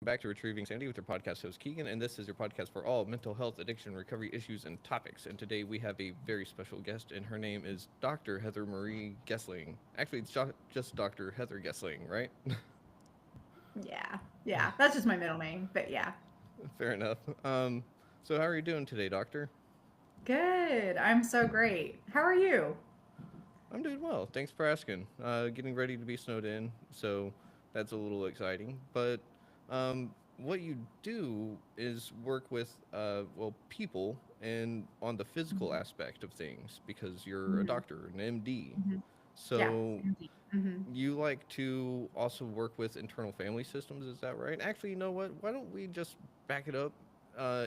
back to Retrieving Sanity with your podcast host Keegan, and this is your podcast for all mental health, addiction, recovery issues, and topics. And today we have a very special guest, and her name is Dr. Heather Marie Gessling. Actually, it's just Dr. Heather Gessling, right? Yeah. That's just my middle name, but yeah. Fair enough. So how are you doing today, Doctor? Good. I'm so great. How are you? I'm doing well. Thanks for asking. Getting ready to be snowed in, so that's a little exciting. But what you do is work with people and on the physical Mhm. aspect of things because you're a Mhm. doctor, an MD. Mhm. Yeah. So Indeed. Mhm. you like to also work with internal family systems, is that right? Actually, you know what? Why don't we just back it up?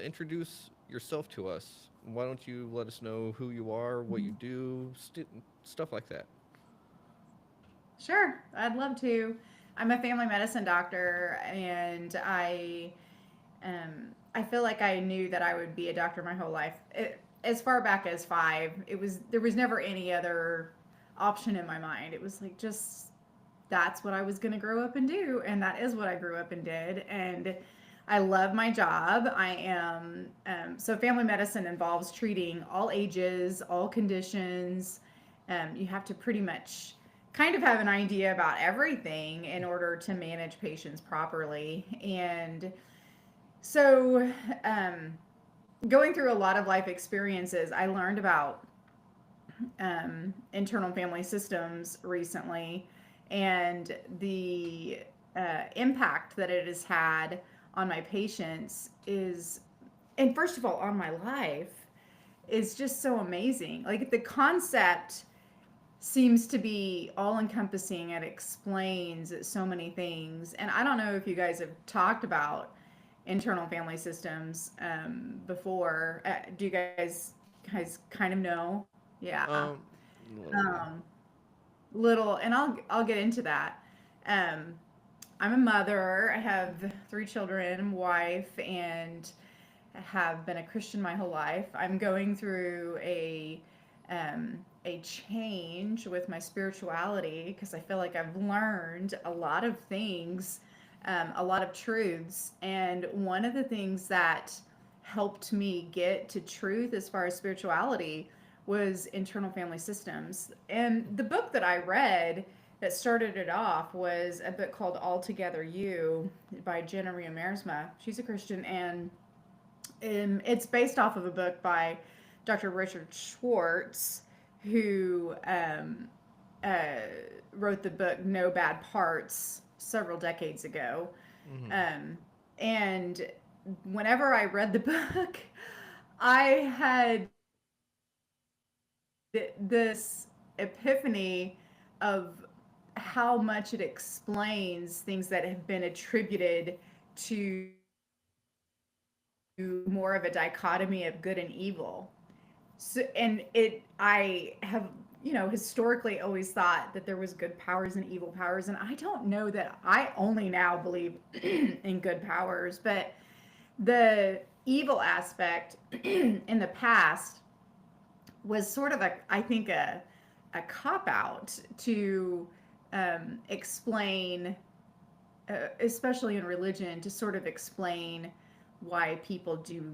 Introduce yourself to us. Why don't you let us know who you are, what you Mhm. do, stuff like that? Sure. I'd love to. I'm a family medicine doctor, and I feel like I knew that I would be a doctor my whole life. As far back as 5, there was never any other option in my mind. It was like just that's what I was going to grow up and do, and that is what I grew up and did. And I love my job. I am so family medicine involves treating all ages, all conditions. You have to pretty much kind of have an idea about everything in order to manage patients properly. And so, going through a lot of life experiences, I learned about internal family systems recently, and the impact that it has had on my patients is, and first of all, on my life, is just so amazing. Like the concept seems to be all encompassing. It explains so many things. And I don't know if you guys have talked about internal family systems before. Do you guys kind of know? Yeah. A little bit. Um, little, and I'll get into that. Um, I'm a mother. I have 3 children, wife, and have been a Christian my whole life. I'm going through a change with my spirituality because I feel like I've learned a lot of things, a lot of truths, and one of the things that helped me get to truth as far as spirituality was internal family systems. And the book that I read that started it off was a book called Altogether You by Jenna Mearsma. She's a Christian, and it's based off of a book by Dr. Richard Schwartz, who uh, wrote the book No Bad Parts several decades ago. Mm-hmm. Um, and whenever I read the book, I had this epiphany of how much it explains things that have been attributed to more of a dichotomy of good and evil. So, and I have, historically always thought that there was good powers and evil powers. And I don't know that I only now believe in good powers, but the evil aspect in the past was sort of I think a cop out to explain, especially in religion, to sort of explain why people do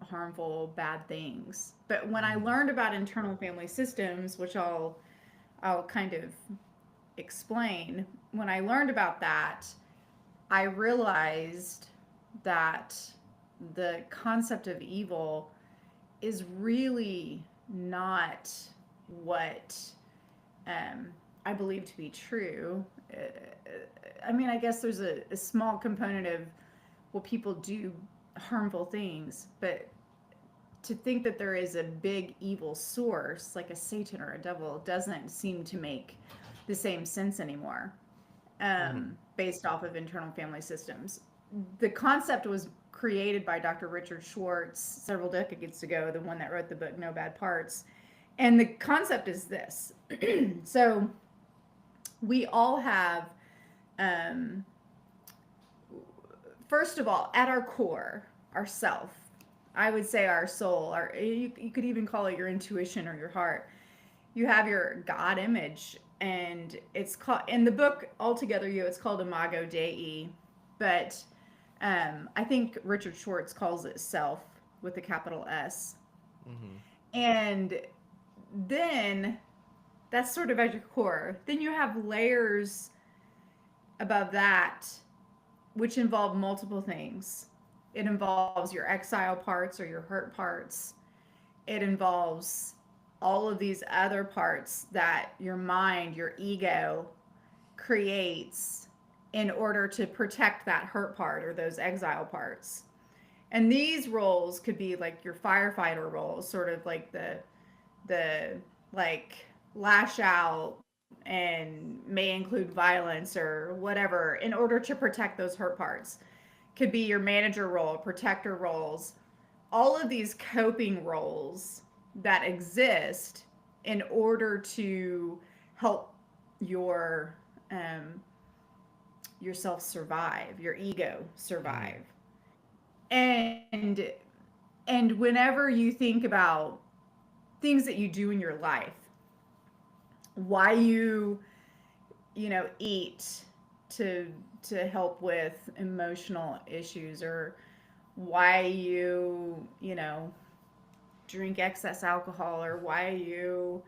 harmful, bad things. But when I Mm-hmm. learned about internal family systems, which I'll kind of explain, when I learned about that, I realized that the concept of evil is really not what um, I believe to be true. I mean, I guess there's a small component of, well, people do harmful things, but to think that there is a big evil source like a Satan or a devil doesn't seem to make the same sense anymore, Mm-hmm. based off of internal family systems. The concept was created by Dr. Richard Schwartz several decades ago, the one that wrote the book No Bad Parts. And the concept is this. So we all have, um, first of all, at our core, our self, I would say our soul, you could even call it your intuition or your heart. You have your God image, and it's called, in the book Altogether You, it's called Imago Dei. But I think Richard Schwartz calls it self with a capital S. Mm-hmm. And then that's sort of at your core. Then you have layers above that, which involve multiple things. It involves your exile parts or your hurt parts. It involves all of these other parts that your mind, your ego creates in order to protect that hurt part or those exile parts. And these roles could be like your firefighter roles, sort of like the like lash out and may include violence or whatever in order to protect those hurt parts. Could be your manager role, protector roles, all of these coping roles that exist in order to help your um, yourself survive, your ego Mm-hmm. survive. And whenever you think about things that you do in your life, why you eat to help with emotional issues, or why you drink excess alcohol, or why you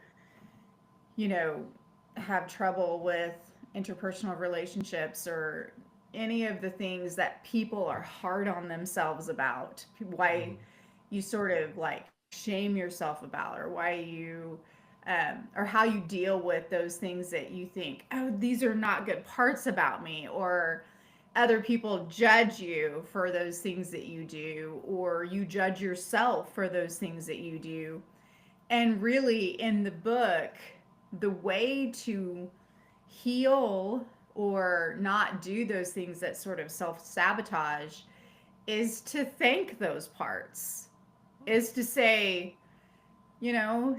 know have trouble with interpersonal relationships, or any of the things that people are hard on themselves about, why Mm-hmm. you sort of like shame yourself about, or why you or how you deal with those things that you think, oh, these are not good parts about me, or other people judge you for those things that you do, or you judge yourself for those things that you do. And really, in the book, the way to heal or not do those things that sort of self sabotage is to thank those parts, is to say,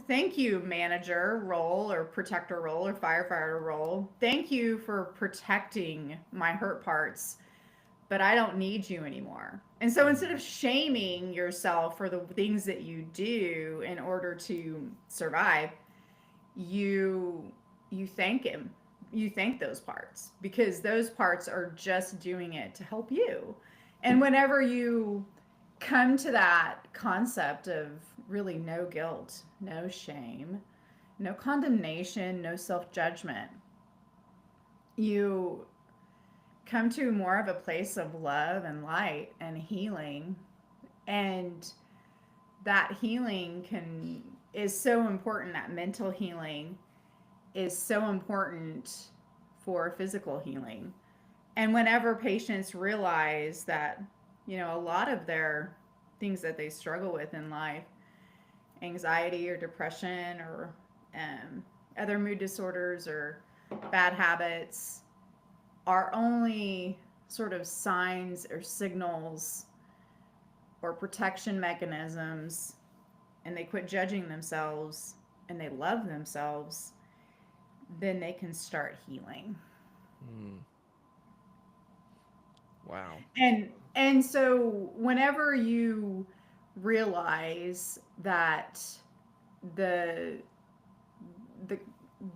thank you, manager role or protector role or firefighter role. Thank you for protecting my hurt parts, but I don't need you anymore. And so instead of shaming yourself for the things that you do in order to survive, you you thank him. You thank those parts because those parts are just doing it to help you. And whenever you come to that concept of really no guilt, no shame, no condemnation, no self judgment, you come to more of a place of love and light and healing. And that healing can is so important. That mental healing is so important for physical healing. And whenever patients realize that, a lot of their things that they struggle with in life, anxiety or depression or other mood disorders or bad habits, are only sort of signs or signals or protection mechanisms, and they quit judging themselves and they love themselves, then they can start healing. Mm. Wow. And so whenever you realize that the the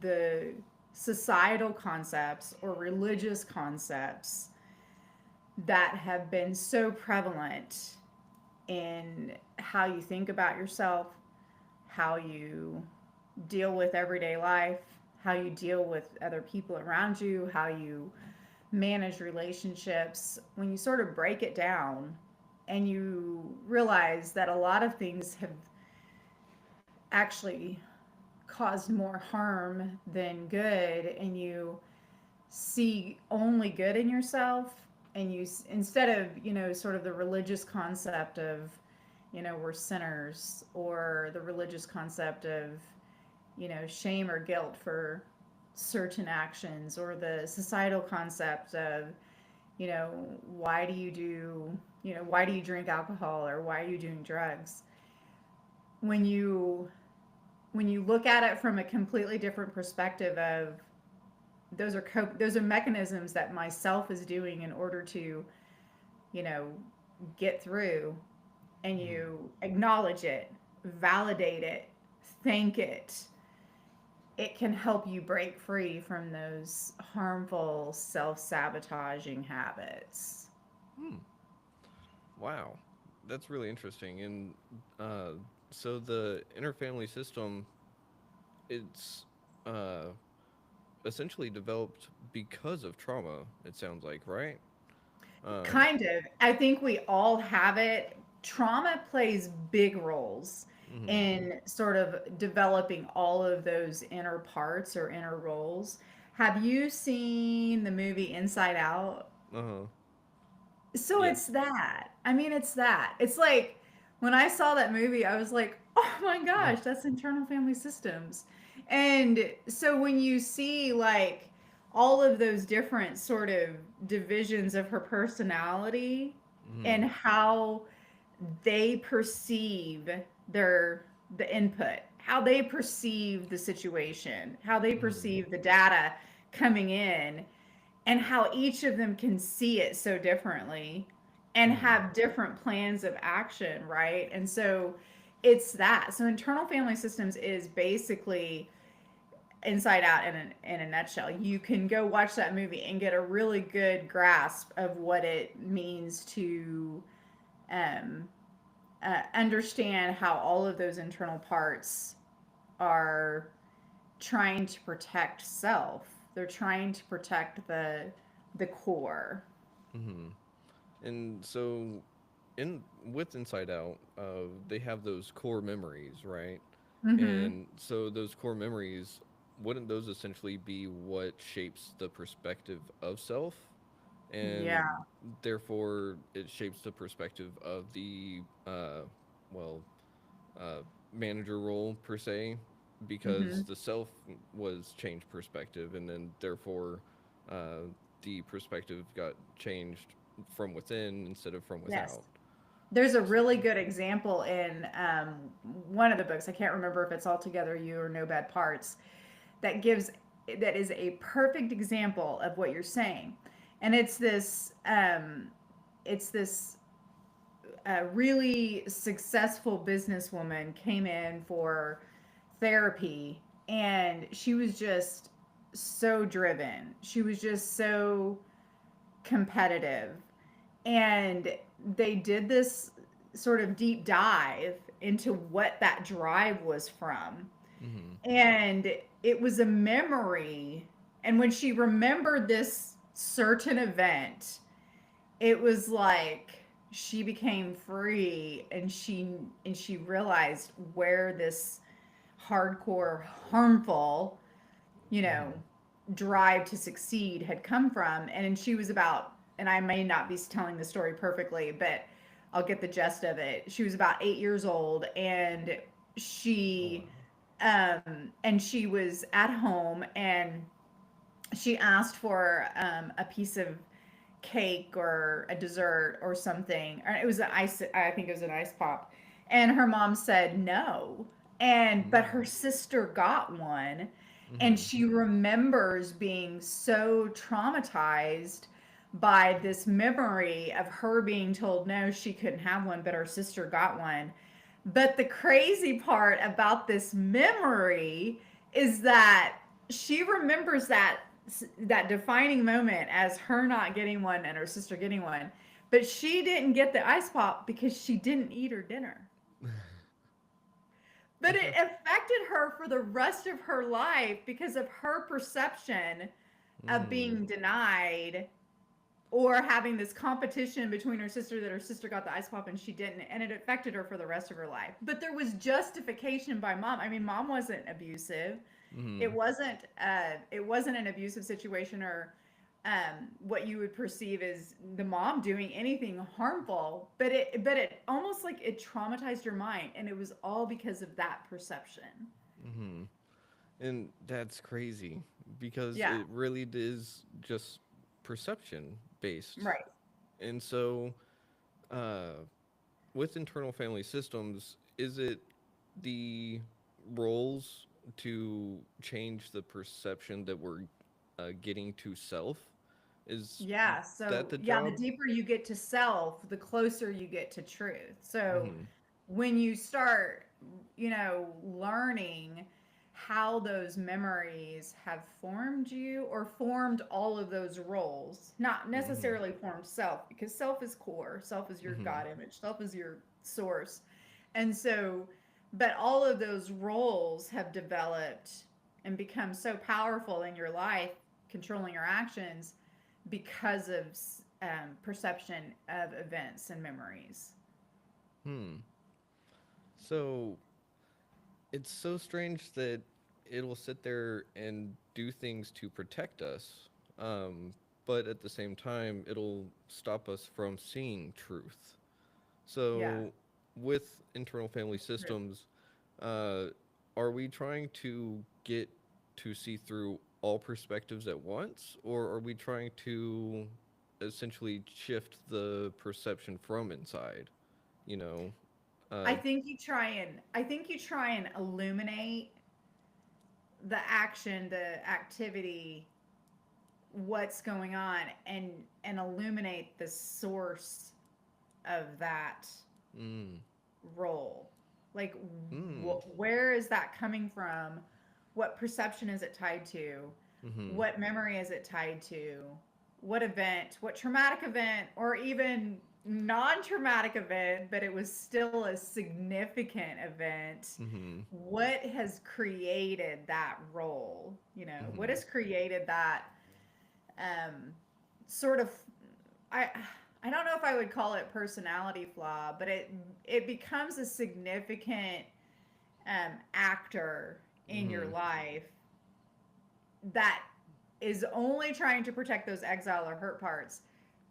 the societal concepts or religious concepts that have been so prevalent in how you think about yourself, how you deal with everyday life, how you deal with other people around you, how you manage relationships, when you sort of break it down and you realize that a lot of things have actually caused more harm than good, and you see only good in yourself, and you, instead of sort of the religious concept of we're sinners, or the religious concept of shame or guilt for certain actions, or the societal concept of why do you do why do you drink alcohol, or why are you doing drugs, when you look at it from a completely different perspective of those are mechanisms that myself is doing in order to you know get through, and Mm-hmm. you acknowledge it, validate it, thank it, it can help you break free from those harmful self-sabotaging habits. Hmm. Wow, that's really interesting. And uh, so the interfamily system, it's uh, essentially developed because of trauma. It sounds like, right? Um, Kind of. I think we all have it. Trauma plays big roles mhm. in sort of developing all of those inner parts or inner roles. Have you seen the movie Inside Out? Uh huh. So Yes. it's that. I mean, it's that. It's like when I saw that movie, I was like, oh my gosh, that's internal family systems. And so when you see like all of those different sort of divisions of her personality Mhm. and how they perceive their the input, how they perceive the situation, how they Mhm. perceive the data coming in, and how each of them can see it so differently and Mhm. have different plans of action, right? And so it's that. So internal family systems is basically Inside Out in a nutshell. You can go watch that movie and get a really good grasp of what it means to um, understand how all of those internal parts are trying to protect self. They're trying to protect the core. Mhm. And so, in with Inside Out, they have those core memories, right? Mm-hmm. And so those core memories, wouldn't those essentially be what shapes the perspective of self? And Yeah. therefore, it shapes the perspective of the well, uh, manager role per se, because Mm-hmm. the self was changed perspective, and then therefore, uh, the perspective got changed from within instead of from Yes. without. There's a really good example in one of the books. I can't remember if it's Altogether You or No Bad Parts. That gives that is a perfect example of what you're saying, and it's this really successful businesswoman came in for therapy, and she was just so driven. She was just so competitive. And they did this sort of deep dive into what that drive was from. Mm-hmm. And it was a memory. And when she remembered this certain event, it was like she became free, and she realized where this hardcore harmful, you know, Mm-hmm. drive to succeed had come from. And she was about, and I may not be telling the story perfectly, but I'll get the gist of it. She was about 8 years old, and Oh wow. she was at home, and she asked for a piece of cake or a dessert or something. Or it was an ice. I think it was an ice pop, and her mom said no. And but her sister got one, and Mm-hmm. she remembers being so traumatized by this memory of her being told no, she couldn't have one, but her sister got one. But the crazy part about this memory is that she remembers that defining moment as her not getting one and her sister getting one. But she didn't get the ice pop because she didn't eat her dinner. But it affected her for the rest of her life because of her perception of Mm. being denied, or having this competition between her sister, that her sister got the ice pop and she didn't, and it affected her for the rest of her life. But there was justification by mom. I mean, mom wasn't abusive. Mm-hmm. It wasn't an abusive situation, or what you would perceive as the mom doing anything harmful. But it almost like it traumatized her mind, and it was all because of that perception. Mm-hmm. And that's crazy because Yeah. it really is just perception based. Right. And so, uh, with internal family systems, is it the roles to change the perception that we're getting to self? Is Yeah. that So, the yeah, the job? deeper you get to self, the closer you get to truth. So, Mm-hmm. when you start, learning, how those memories have formed you or formed all of those roles. Not Mm-hmm. necessarily formed self, because self is core, self is your Mm-hmm. God image, self is your source. And so, but all of those roles have developed and become so powerful in your life, controlling your actions because of perception of events and memories. Hmm. So it's so strange that it'll sit there and do things to protect us, but at the same time, it'll stop us from seeing truth. Yeah, So, with internal family that's true. systems, uh, are we trying to get to see through all perspectives at once, or are we trying to essentially shift the perception from inside? You know, uh, I think you try and illuminate the action, the activity, what's going on, and illuminate the source of that mm, role. Like, mm, where is that coming from? What perception is it tied to? mm-hmm, What memory is it tied to? What event? What traumatic event? Or even non traumatic event, but it was still a significant event. mm-hmm, What has created that role? You know, what mm-hmm, has created that um, sort of I I don't know if I would call it personality flaw, but it becomes a significant actor in your mm-hmm, life that is only trying to protect those exile or hurt parts,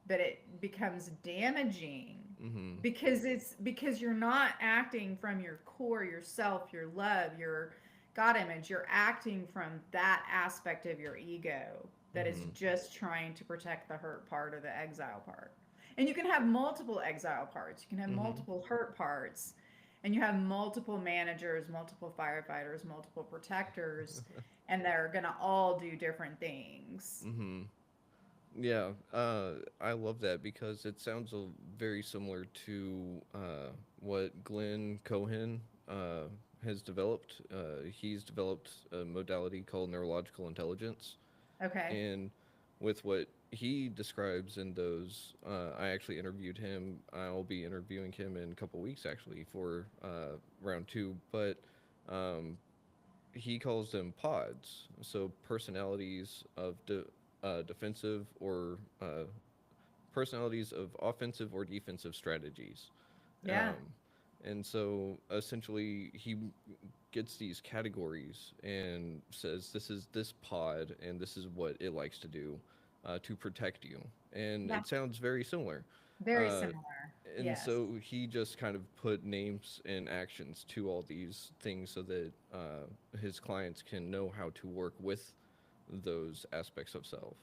but it becomes damaging mm-hmm, because you're not acting from your core, yourself, your love, your God image. You're acting from that aspect of your ego that is mm-hmm, just trying to protect the hurt part or the exile part. And you can have multiple exile parts. You can have mm-hmm. multiple hurt parts. And you have multiple managers, multiple firefighters, multiple protectors, and they're going to all do different things. Mm-hmm. Yeah, I love that because it sounds very similar to what Glenn Cohen has developed. He's developed a modality called neurological intelligence, Okay. and with what he describes in those, I actually interviewed him. I'll be interviewing him in a couple weeks actually for round two, but um, he calls them pods. So personalities of defensive or personalities of offensive or defensive strategies. Yeah. Um, and so essentially, he gets these categories and says, this is this pod, and this is what it likes to do to protect you. And Yeah. it sounds very similar. Very Uh, similar. and Yes. so he just kind of put names and actions to all these things so that his clients can know how to work with those aspects of self.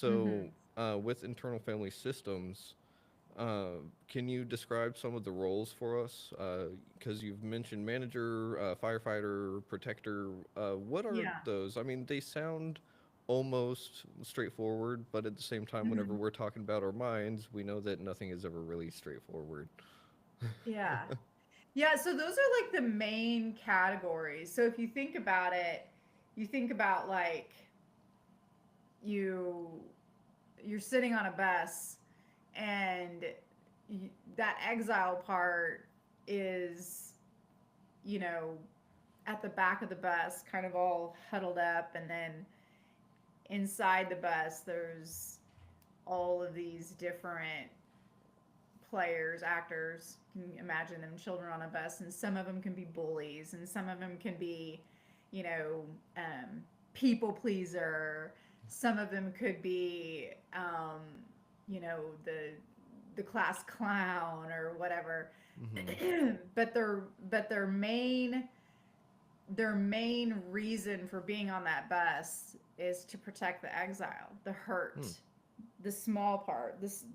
Mm-hmm. So, with internal family systems, can you describe some of the roles for us? Because you've mentioned manager, firefighter, protector. What are Yeah. those? I mean, they sound almost straightforward, but at the same time, whenever Hmm. we're talking about our minds, we know that nothing is ever really straightforward. Yeah. Yeah. So those are like the main categories. So if you think about it, you think about like you you're sitting on a bus and you, that exile part is, you know, at the back of the bus, kind of all huddled up, and then inside the bus there's all of these different players, actors. You can imagine them, children on a bus, and some of them can be bullies, and some of them can be, you know, people pleaser. Some of them could be, you know, the class clown or whatever. Mm-hmm. but their main reason for being on that bus is to protect the exile, the hurt, Hmm. the small part, this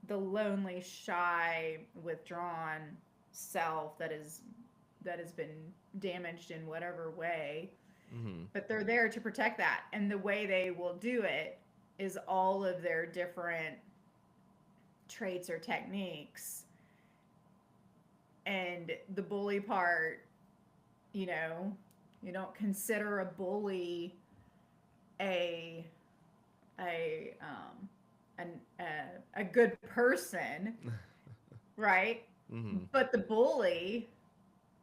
the lonely, shy, withdrawn self that has been damaged in whatever way. Mm-hmm. But they're there to protect that, and the way they will do it is all of their different traits or techniques. And the bully part, you know, You don't consider a bully a a a good person, right? Mhm. But the bully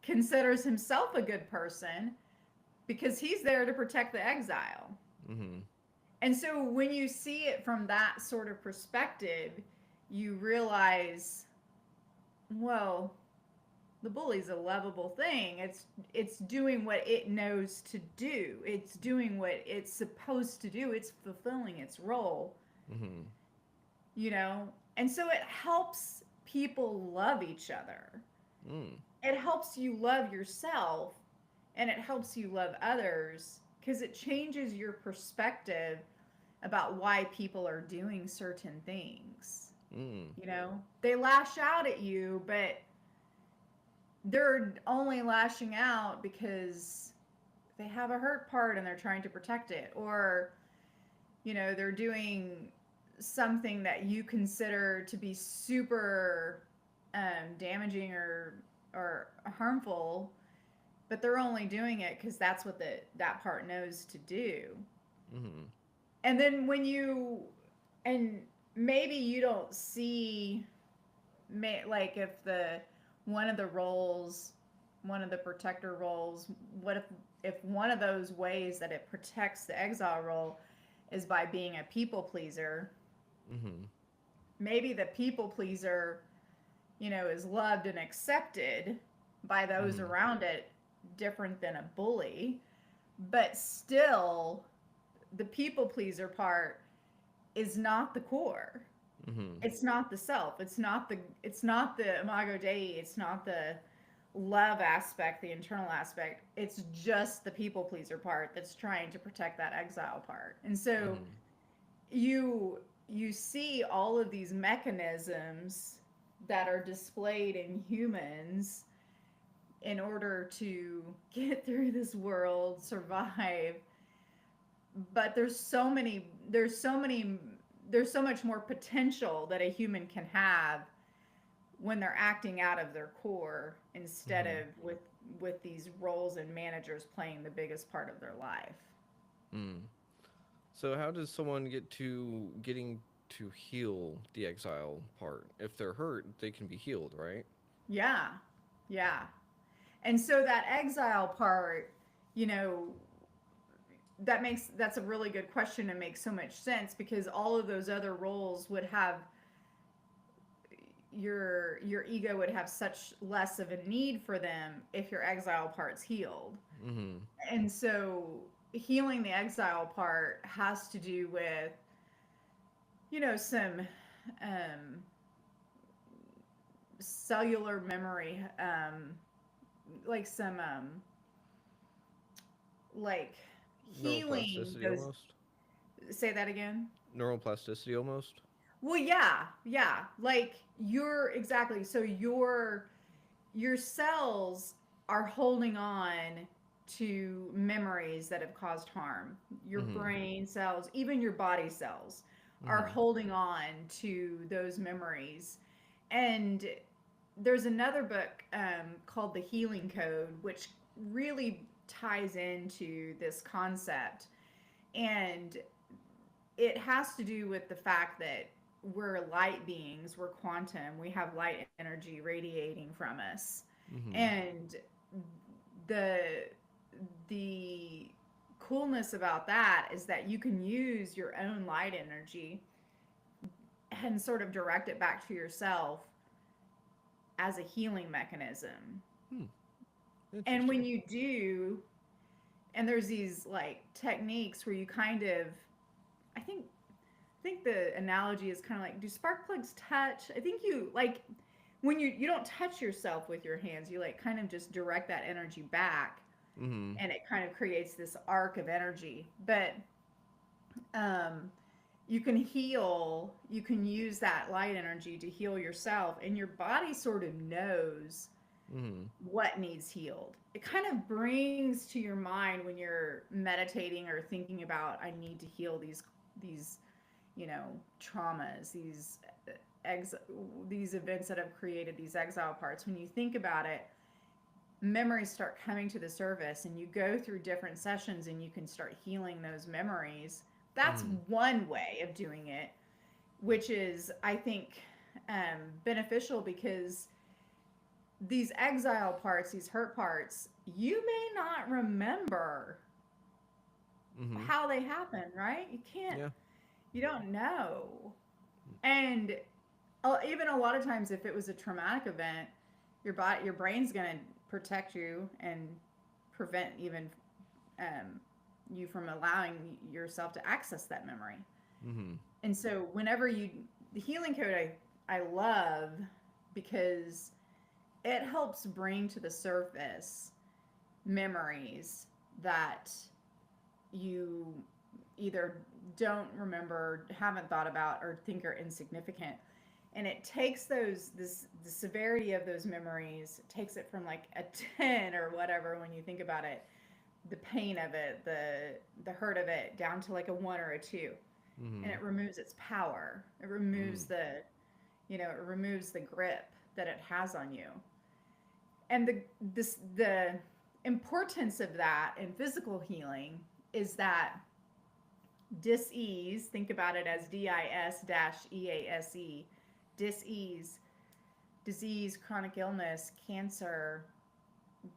considers himself a good person because he's there to protect the exile. Mhm. And so when you see it from that sort of perspective, you realize, well, the bully's a lovable thing. It's doing what it knows to do. It's doing what it's supposed to do. It's fulfilling its role, Mhm. you know? And so it helps people love each other. Mm. It helps you love yourself and it helps you love others because it changes your perspective about why people are doing certain things. Mm. You know, they lash out at you, but they're only lashing out because they have a hurt part and they're trying to protect it, or they're doing something that you consider to be super damaging or harmful, but they're only doing it because that's what that part knows to do. Mhm. And then when you and maybe you don't see, like, if the one of the roles, one of the protector roles, what if one of those ways that it protects the exile role is by being a people pleaser. Mhm. Maybe the people pleaser, is loved and accepted by those Mhm. around it, different than a bully, but still the people pleaser part is not the core. Mhm. It's not the self. It's not the Imago Dei. It's not the love aspect, the internal aspect. It's just the people pleaser part that's trying to protect that exile part. And so Mhm. you see all of these mechanisms that are displayed in humans in order to get through this world, survive. But there's so much more potential that a human can have when they're acting out of their core instead Mhm. of with these roles and managers playing the biggest part of their life. Mm. So how does someone get to getting to heal the exile part? If they're hurt, they can be healed, right? Yeah. Yeah. And so that exile part, you know, that's a really good question and makes so much sense because all of those other roles would have your ego would have such less of a need for them if your exile part's healed. Mhm. And so healing the exile part has to do with, some um, cellular memory, like some like healing Neuroplasticity those. almost. Say that again. Neuroplasticity almost. Well, yeah, yeah. Like you're exactly. So your cells are holding on to memories that have caused harm. Your Mhm. brain cells, even your body cells, are Mhm. holding on to those memories. And there's another book called The Healing Code, which really ties into this concept. And it has to do with the fact that we're light beings, we're quantum, we have light energy radiating from us. Mhm. And the the coolness about that is that you can use your own light energy and sort of direct it back to yourself as a healing mechanism. Hmm. And when Interesting. you do, and there's these like techniques where you kind of, I think I think the analogy is kind of like, do spark plugs touch? I think you like when you don't touch yourself with your hands, you like kind of just direct that energy back, Mhm. and it kind of creates this arc of energy. But um, you can heal. You can use that light energy to heal yourself, and your body sort of knows Mhm. what needs healed. It kind of brings to your mind when you're meditating or thinking about, I need to heal these traumas, ex these events that have created these exile parts. When you think about it, memories start coming to the surface and you go through different sessions and you can start healing those memories. That's Mm-hmm. one way of doing it, which is, I think, beneficial because these exile parts, these hurt parts, you may not remember Mm-hmm. how they happen, right? You can't, Yeah. you don't know. And even a lot of times, if it was a traumatic event, your brain's going to protect you and prevent even you from allowing yourself to access that memory. Mm-hmm. And so, whenever the healing code, I love because it helps bring to the surface memories that you either don't remember, haven't thought about, or think are insignificant. And it takes the severity of those memories, takes it from like a 10 or whatever when you think about it, the pain of it, the hurt of it, down to like a 1 or a 2. And Mm-hmm. it removes its power. It Mm-hmm. removes it removes the grip that it has on you. And the importance of that in physical healing is that dis-ease, think about it as DIS-EASE, dis-ease, disease, chronic illness, cancer,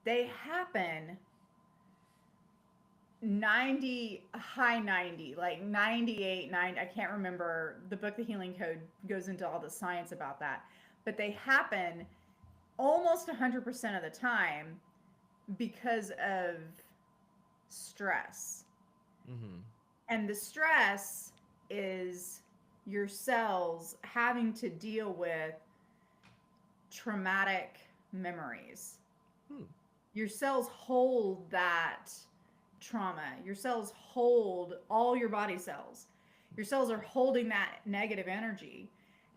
they happen 90, high 90, like 98, 90, I can't remember. The book The Healing Code goes into all the science about that, but they happen almost 100% of the time because of stress. Mm-hmm. And the stress is your cells having to deal with traumatic memories. Hmm. Your cells hold that trauma. Your cells hold all your body cells. Your cells are holding that negative energy.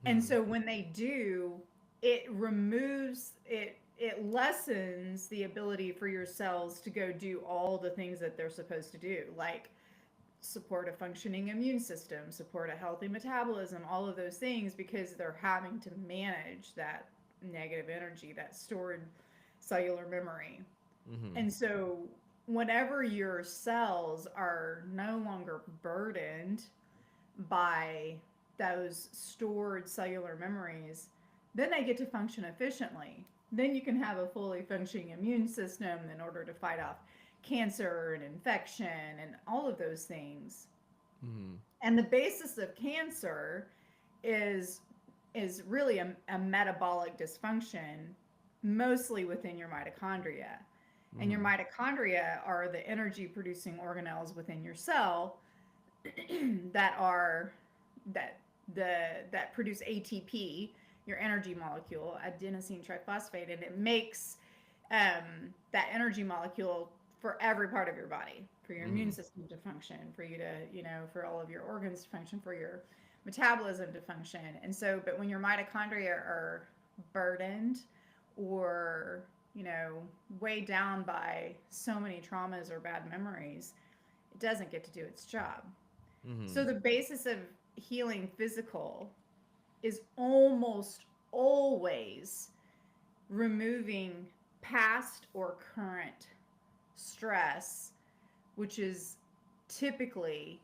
And Hmm. so when they do, it removes it, it lessens the ability for your cells to go do all the things that they're supposed to do, like support a functioning immune system, support a healthy metabolism, all of those things, because they're having to manage that negative energy, that stored cellular memory. Mm-hmm. And so, whenever your cells are no longer burdened by those stored cellular memories, then they get to function efficiently. Then you can have a fully functioning immune system in order to fight off cancer and infection and all of those things. Mm-hmm. And the basis of cancer is is really a metabolic dysfunction, mostly within your mitochondria. And your Mm-hmm. mitochondria are the energy producing organelles within your cell that are that that produce ATP, your energy molecule, adenosine triphosphate, and it makes that energy molecule for every part of your body, for your Mm-hmm. immune system to function, for you to, for all of your organs to function, for your metabolism to function. And so, but when your mitochondria are burdened or, weighed down by so many traumas or bad memories, it doesn't get to do its job. Mm-hmm. So the basis of healing physical is almost always removing past or current stress, which is typically,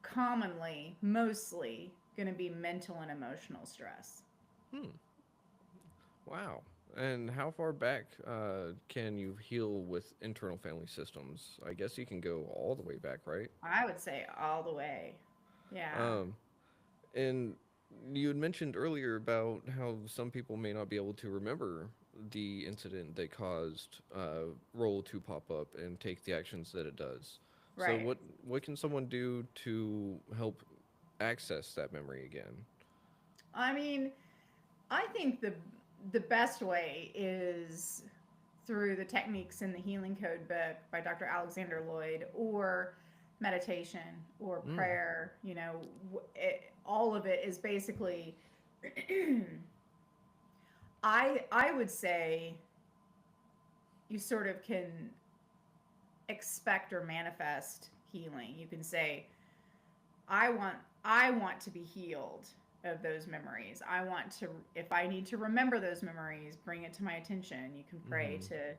commonly, mostly going to be mental and emotional stress. Hmm. Wow. And how far back can you heal with internal family systems? I guess you can go all the way back, right? I would say all the way. Yeah. Um, and you had mentioned earlier about how some people may not be able to remember the incident that caused roll to pop up and take the actions that it does. So Right. what can someone do to help access that memory again? I mean, I think the best way is through the techniques in the Healing Code book by Dr. Alexander Lloyd, or meditation or Mm. prayer. All of it is basically, I would say, you sort of can expect or manifest healing. You can say, I want I want to be healed of those memories. I want to, if I need to remember those memories, bring it to my attention. You can pray Mhm. to,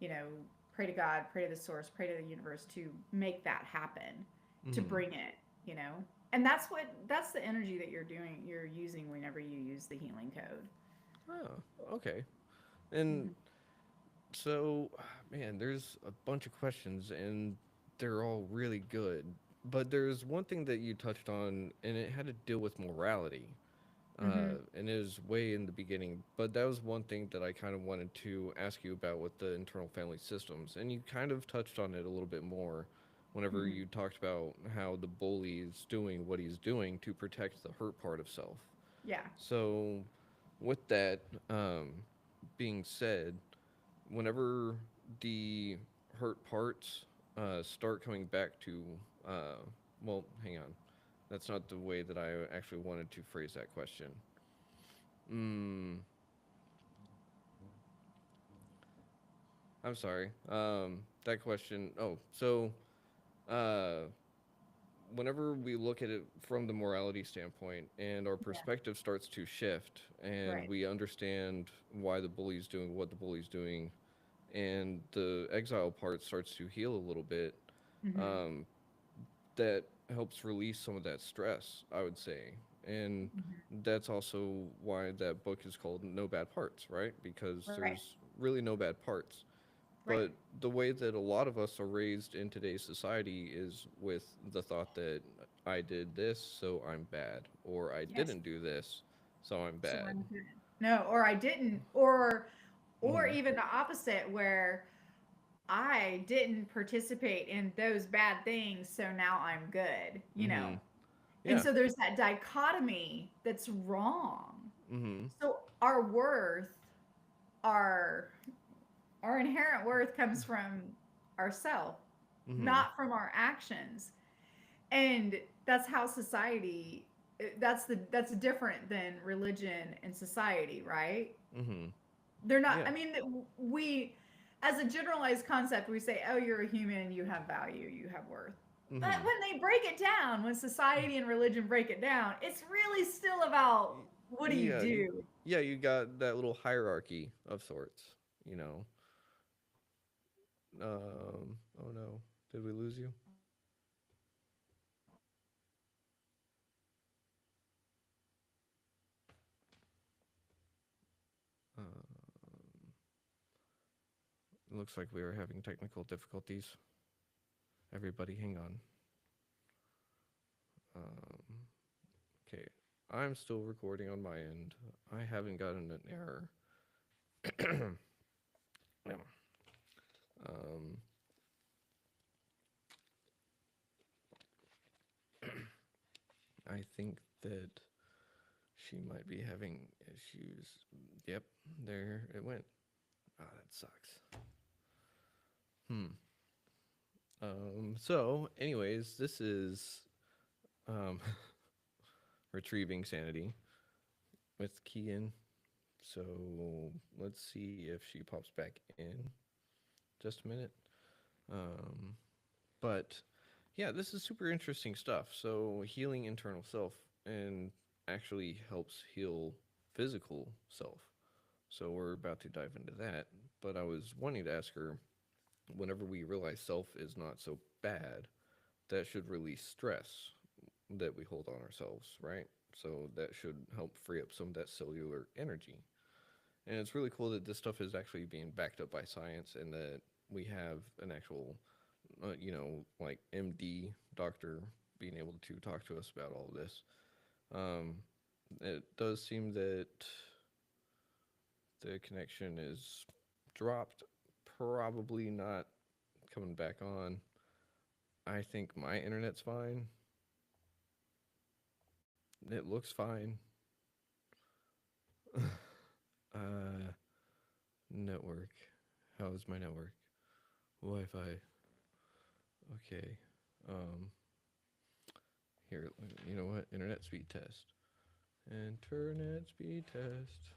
you know, pray to God, pray to the source, pray to the universe to make that happen, to Mhm. bring it, you know. And that's the energy that you're using whenever you use the healing code. Oh, okay. And Mm-hmm. so, man, there's a bunch of questions, and they're all really good. But there's one thing that you touched on, and it had to deal with morality. Mm-hmm. And it was way in the beginning, but that was one thing that I kind of wanted to ask you about with the internal family systems. And you kind of touched on it a little bit more whenever Mm-hmm. you talked about how the bully is doing what he's doing to protect the hurt part of self. Yeah. So, with that being said, whenever the hurt parts start coming back to, uh, well, hang on. That's not the way that I actually wanted to phrase that question. Mm, I'm sorry. That question. Oh, so uh, whenever we look at it from the morality standpoint and our Yeah. perspective starts to shift and Right. we understand why the bully's doing what the bully's doing and the exile part starts to heal a little bit, Mm-hmm. um, that helps release some of that stress, I would say. And Mm-hmm. that's also why that book is called No Bad Parts, right? Because Right. there's really no bad parts. Right. But the way that a lot of us are raised in today's society is with the thought that I did this, so I'm bad, or I Yes. didn't do this, so I'm So bad. I'm good. No, or I didn't, or Mm-hmm. even the opposite where I didn't participate in those bad things, so now I'm good, you know. Mm-hmm. And Yeah. so there's that dichotomy that's wrong. Mm-hmm. So our worth, our our inherent worth comes from ourself, Mm-hmm. not from our actions. And that's how society that's different than religion and society, right? Mm-hmm. They're not, Yeah. I mean, we, as a generalized concept, we say, oh, you're a human, you have value, you have worth. But Mm-hmm. when they break it down, when society and religion break it down, it's really still about what do you Yeah. do? Yeah. You got that little hierarchy of sorts. You know. Oh no. Did we lose you? It looks like we are having technical difficulties. Everybody, hang on. Um, okay, I'm still recording on my end. I haven't gotten an error. Yeah. Um, I think that she might be having issues. Yep, there it went. Ah, that sucks. Hmm. So, anyways, this is um, retrieving sanity with Kian. So let's see if she pops back in. Just a minute. Um, but yeah, this is super interesting stuff. So healing internal self and actually helps heal physical self. So we're about to dive into that. But I was wanting to ask her, whenever we realize self is not so bad, that should release stress that we hold on ourselves, right? So that should help free up some of that cellular energy. And it's really cool that this stuff is actually being backed up by science and that we have an actual, like MD doctor being able to talk to us about all of this. Um, it does seem that the connection is dropped, probably not coming back on. I think my internet's fine. It looks fine. uh, network. How is my network? Wi-Fi. Okay. Um, Here, you know what? Internet speed test. Internet speed test.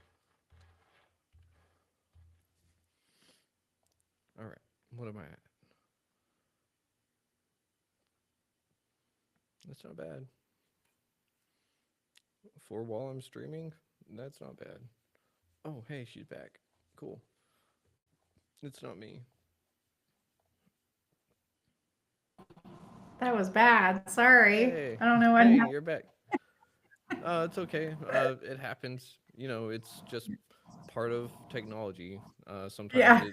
All right. What am I at? That's not bad. For while I'm streaming, that's not bad. Oh, hey, she's back. Cool. It's not me. That was bad. Sorry. Hey, I don't know what hey, happened. you're back. It's okay. It happens. You know, it's just part of technology. Yeah.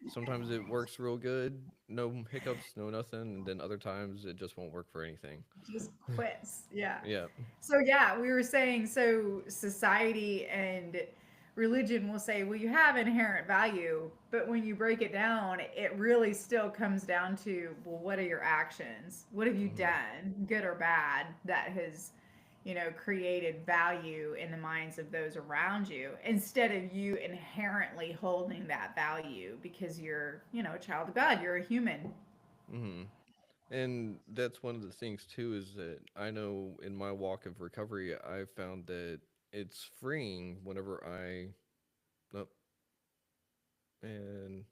Sometimes it works real good, no hiccups, no nothing, and then other times it just won't work for anything. Just quits. Yeah. Yeah. So yeah, we were saying so society and religion will say, well, you have inherent value, but when you break it down, it really still comes down to, well, what are your actions? What have you Mhm. done, good or bad, that has, created value in the minds of those around you instead of you inherently holding that value because you're, a child of God, you're a human. Mhm. And that's one of the things too is that I know in my walk of recovery, I've found that it's freeing whenever I. Nope. And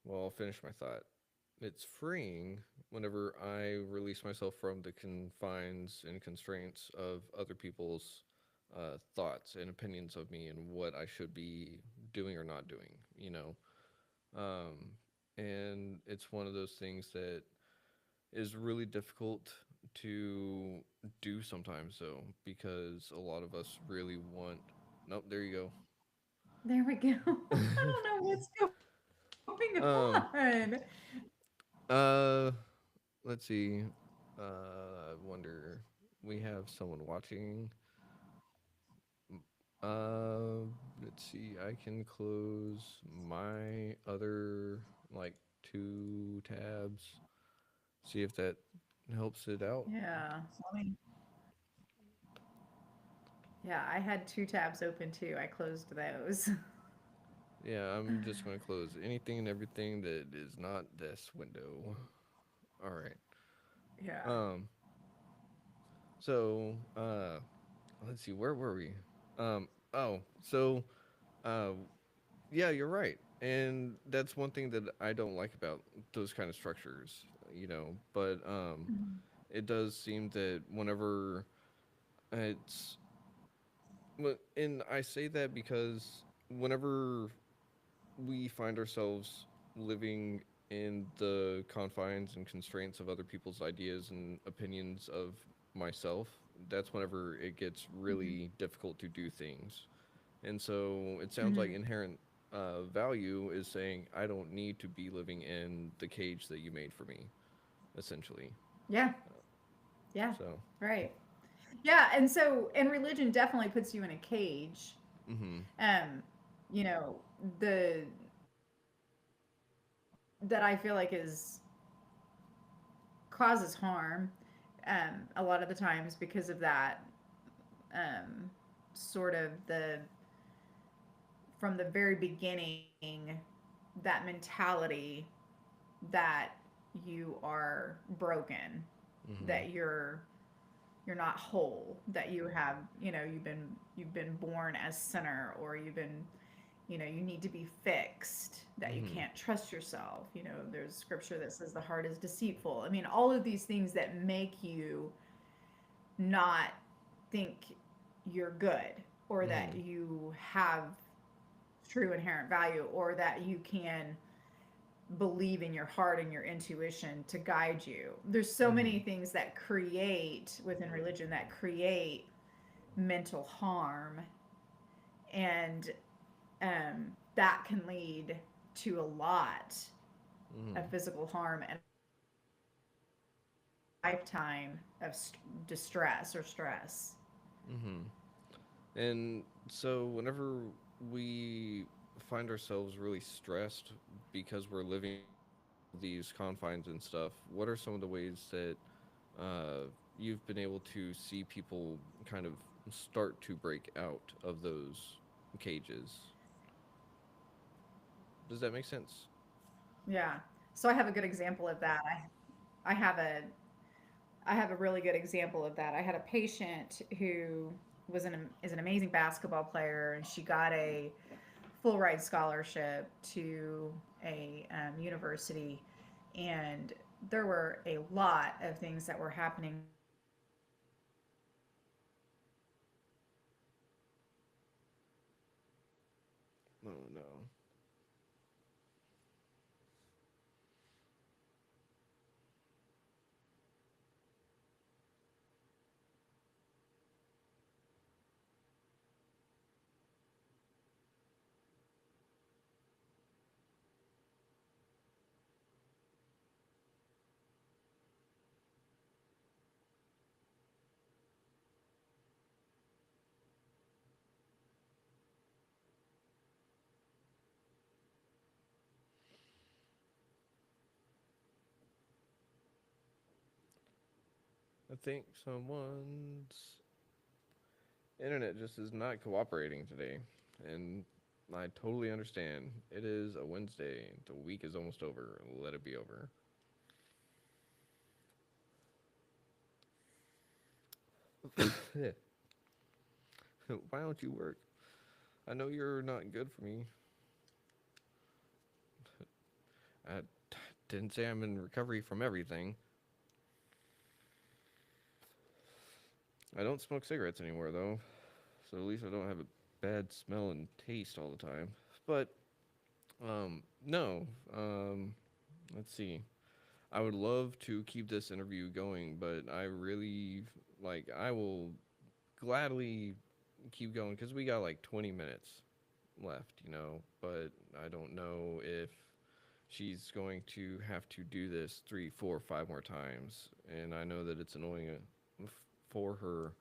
well, I'll finish my thought. It's freeing whenever I release myself from the confines and constraints of other people's thoughts and opinions of me and what I should be doing or not doing, you know. Um, and it's one of those things that is really difficult to do sometimes, though, because a lot of us really want. Nope, there you There we go. go. I don't know what's going um, on. uh, let's see. I wonder. We have someone watching. Uh, let's see. I can close my other like two tabs. See if that helps it out. Yeah. Let me Yeah, I had two tabs open too. I closed those. Yeah, I'm just gonna close anything and everything that is not this window. All right. Yeah. Um. So, let's see. Where were we? Oh. So, uh, yeah, you're right, and that's one thing that I don't like about those kind of structures. You know, but it does seem that whenever it's, and I say that because whenever we find ourselves living in the confines and constraints of other people's ideas and opinions of myself, that's whenever it gets Mhm. really difficult to do things. And so it sounds like Mhm. inherent value is saying, I don't need to be living in the cage that you made for me, essentially. Yeah. Yeah. So, Right. Yeah, and so and religion definitely puts you in a cage. mm-hmm, Um, you know, the that I feel like is causes harm a lot of the times because of that um, sort of the from the very beginning that mentality that you are broken, mm-hmm, that you're not whole, that you have, you've been born as sinner, or you've been, you need to be fixed, that you mm-hmm, can't trust yourself. There's scripture that says the heart is deceitful. I mean, all of these things that make you not think you're good, or that mm-hmm, you have true inherent value, or that you can believe in your heart and your intuition to guide you. There's so mm-hmm, many things that create within religion that create mental harm, and that can lead to a lot mm-hmm, of physical harm and a lifetime of distress or stress. mm-hmm. And so, whenever we find ourselves really stressed because we're living these confines and stuff, what are some of the ways that you've been able to see people kind of start to break out of those cages? Does that make sense? Yeah. So I have a good example of that. I have a I have a really good example of that. I had a patient who is an amazing basketball player, and she got a full ride scholarship to a university, and there were a lot of things that were happening I think someone's internet just is not cooperating today, and I totally understand. It is a Wednesday. The week is almost over. Let it be over. Why don't you work? I know you're not good for me. I didn't say I'm in recovery from everything. I don't smoke cigarettes anymore, though, so at least I don't have a bad smell and taste all the time. But, no. Let's see. I would love to keep this interview going, but I really, I will gladly keep going because we got like 20 minutes left. But I don't know if she's going to have to do this three, four, five more times. And I know that it's annoying for her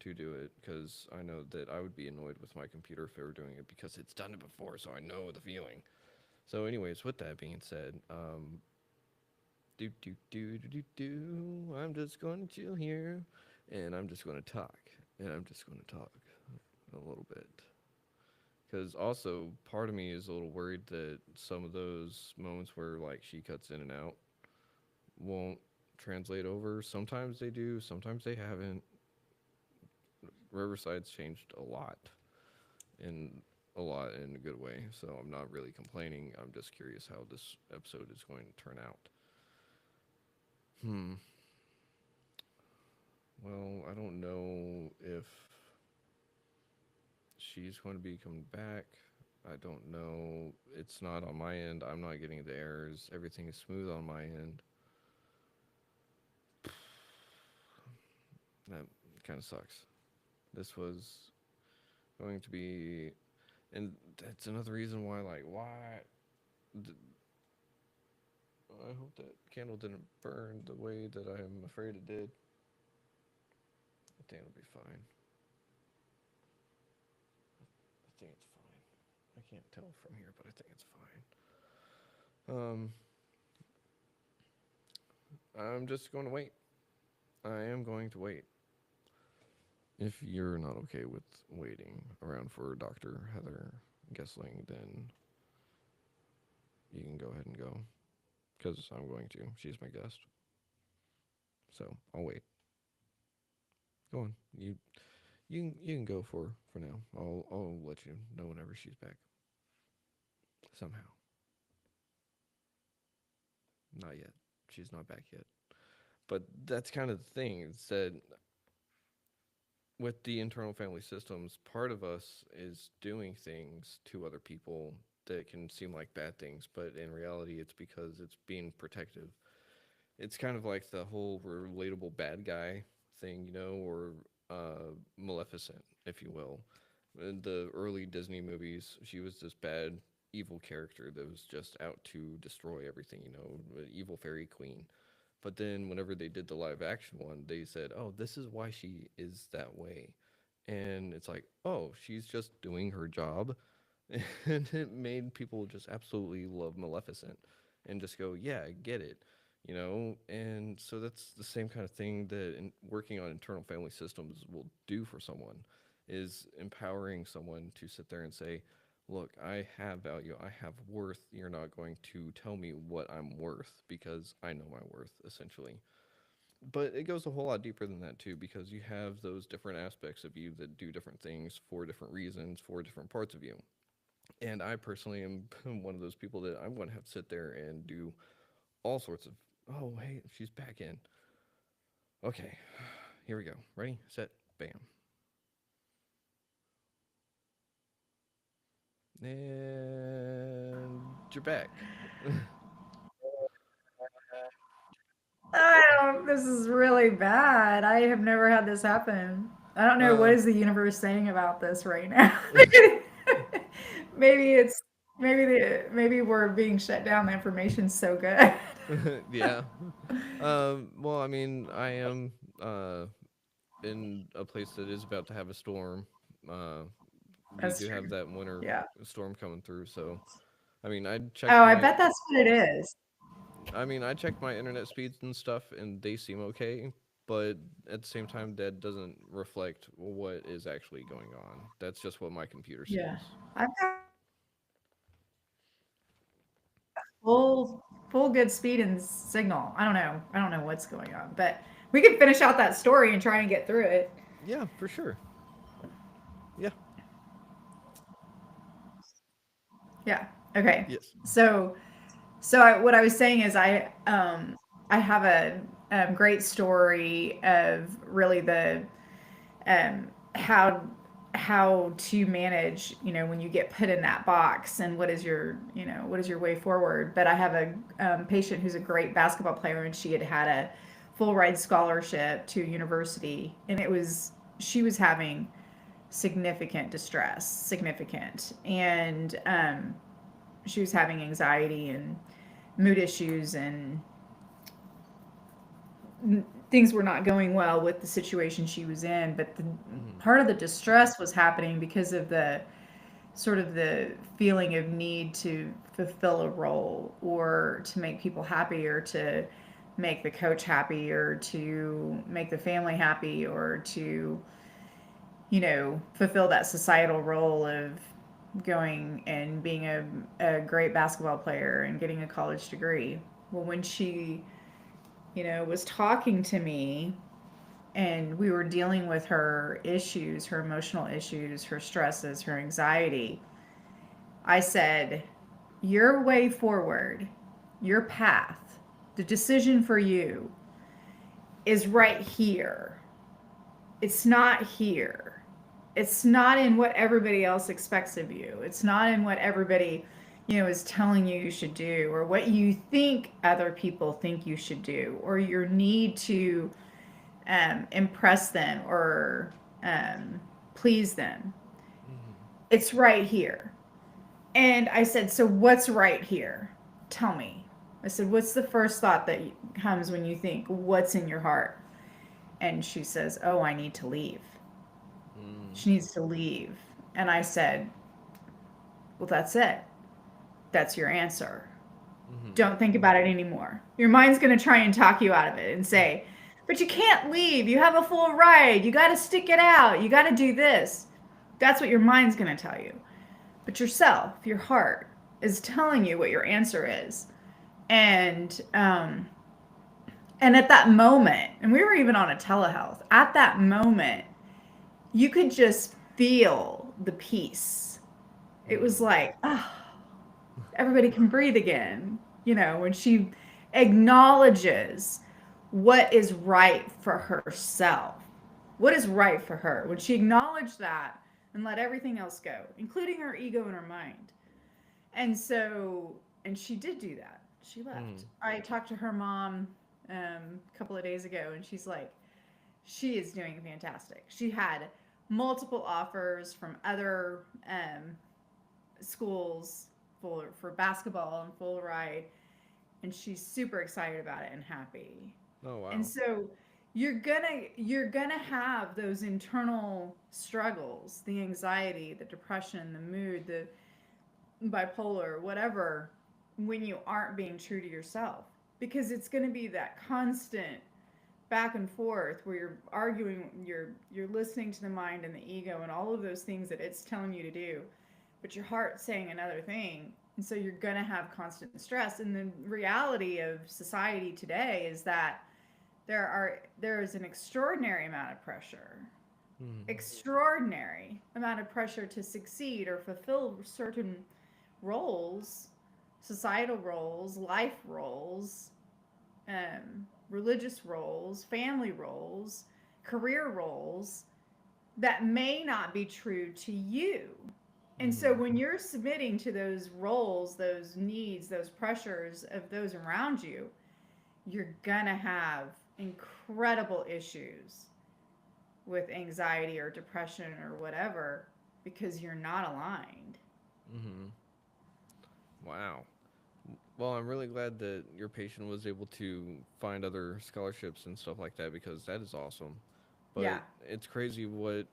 to do it because I know that I would be annoyed with my computer if they were doing it because it's done it before, so I know the feeling. So, anyways, with that being said, I'm just going to chill here, and I'm just going to talk, and I'm just going to talk a little bit. Because also, part of me is a little worried that some of those moments where like she cuts in and out won't translate over. Sometimes they do, sometimes they haven't. Riverside's changed in in a good way, so I'm not really complaining. I'm just curious how this episode is going to turn out. Hmm. Well, I don't know if she's going to be coming back. I don't know. It's not on my end. I'm not getting the errors. Everything is smooth on my end. That kind of sucks. This was going to be, and that's another reason why, why? I hope that candle didn't burn the way that I'm afraid it did. I think it'll be fine. I think it's fine. I can't tell from here, but I think it's fine. I'm just going to wait. I am going to wait. If you're not okay with waiting around for Dr. Heather Gessling, then you can go ahead and go. Because I'm going to. She's my guest. So I'll wait. Go on. You can go for now. I'll let you know whenever she's back. Somehow. Not yet. She's not back yet. But that's kind of the thing. It's that with the internal family systems, part of us is doing things to other people that can seem like bad things, but in reality, it's because it's being protective. It's kind of like the whole relatable bad guy thing, or Maleficent, if you will. In the early Disney movies, she was this bad, evil character that was just out to destroy everything, evil fairy queen. But then, whenever they did the live action one, they said, "Oh, this is why she is that way," and it's like, "Oh, she's just doing her job," and it made people just absolutely love Maleficent and just go, "Yeah, I get it." And so that's the same kind of thing that working on internal family systems will do for someone is empowering someone to sit there and say, look, I have value, I have worth. You're not going to tell me what I'm worth because I know my worth, essentially. But it goes a whole lot deeper than that, too, because you have those different aspects of you that do different things for different reasons, for different parts of you. And I personally am one of those people that I'm going to have to sit there and do all sorts of. Oh, hey, she's back in. Okay, here we go. Ready, set, bam. And you're back. I don't, this is really bad. I have never had this happen. I don't know what uh, is the universe saying about this right now. maybe it's maybe we're being shut down. The information's so good. yeah. Well, I mean, I am uh, in a place that is about to have a storm. Uh, we That's do have true. that winter Yeah. storm coming through, so I mean, Oh, I bet that's what it is. I checked my internet speeds and stuff, and they seem okay. but at the same time, that doesn't reflect what is actually going on. That's just what my computer Yeah. sees. I've got full good speed and signal. I don't know. I don't know what's going on, but we can finish out that story and try and get through it. Yeah, for sure. Yeah. Yeah. Okay. Yes. So what I was saying is I have a great story of really the how to manage, when you get put in that box, and what is your, what is your way forward. But I have a patient who's a great basketball player, and she had a full ride scholarship to university, and she was having significant distress, significant, and she was having anxiety and mood issues, and things were not going well with the situation she was in. But the Hmm. part of the distress was happening because of the sort of the feeling of need to fulfill a role, or to make people happy, or to make the coach happy, or to make the family happy, or to, fulfill that societal role of going and being a great basketball player and getting a college degree. Well, when she, was talking to me, and we were dealing with her issues, her emotional issues, her stresses, her anxiety, I said, your way forward, your path, the decision for you is right here. It's not here. It's not in what everybody else expects of you. It's not in what everybody, is telling you should do, or what you think other people think you should do, or your need to impress them, or please them. Hmm. It's right here. And I said, so what's right here? Tell me. I said, what's the first thought that comes when you think, what's in your heart? And she says, oh, I need to leave. Mm. She needs to leave. And I said, well, that's it. That's your answer. Hmm. Don't think about it anymore. Your mind's going to try and talk you out of it and say, but you can't leave. You have a full ride. You got to stick it out. You got to do this. That's what your mind's going to tell you. But yourself, your heart, is telling you what your answer is. And at that moment, and we were even on a telehealth, at that moment, you could just feel the peace. It was Mm. like, oh, everybody can breathe again. When she acknowledges what is right for herself, what is right for her, when she acknowledged that and let everything else go, including her ego and her mind. And so, and she did do that. She left. Mm. I talked to her mom a couple of days ago, and she's like, she is doing fantastic. She had multiple offers from other schools for basketball and full ride, and she's super excited about it and happy. Oh And wow. so you're gonna have those internal struggles, the anxiety, the depression, the mood, the bipolar, whatever, when you aren't being true to yourself, because it's going to be that constant back and forth where you're arguing, you're listening to the mind and the ego and all of those things that it's telling you to do, but your heart's saying another thing. And so you're going to have constant stress. And the reality of society today is that there is an extraordinary amount of pressure, Mm. extraordinary amount of pressure to succeed or fulfill certain roles, societal roles, life roles, religious roles, family roles, career roles that may not be true to you. And so Hmm. when you're submitting to those roles, those needs, those pressures of those around you, you're going to have incredible issues with anxiety or depression or whatever, because you're not aligned. Hmm. Wow. Well, I'm really glad that your patient was able to find other scholarships and stuff like that because that is awesome. But Yeah, it's crazy what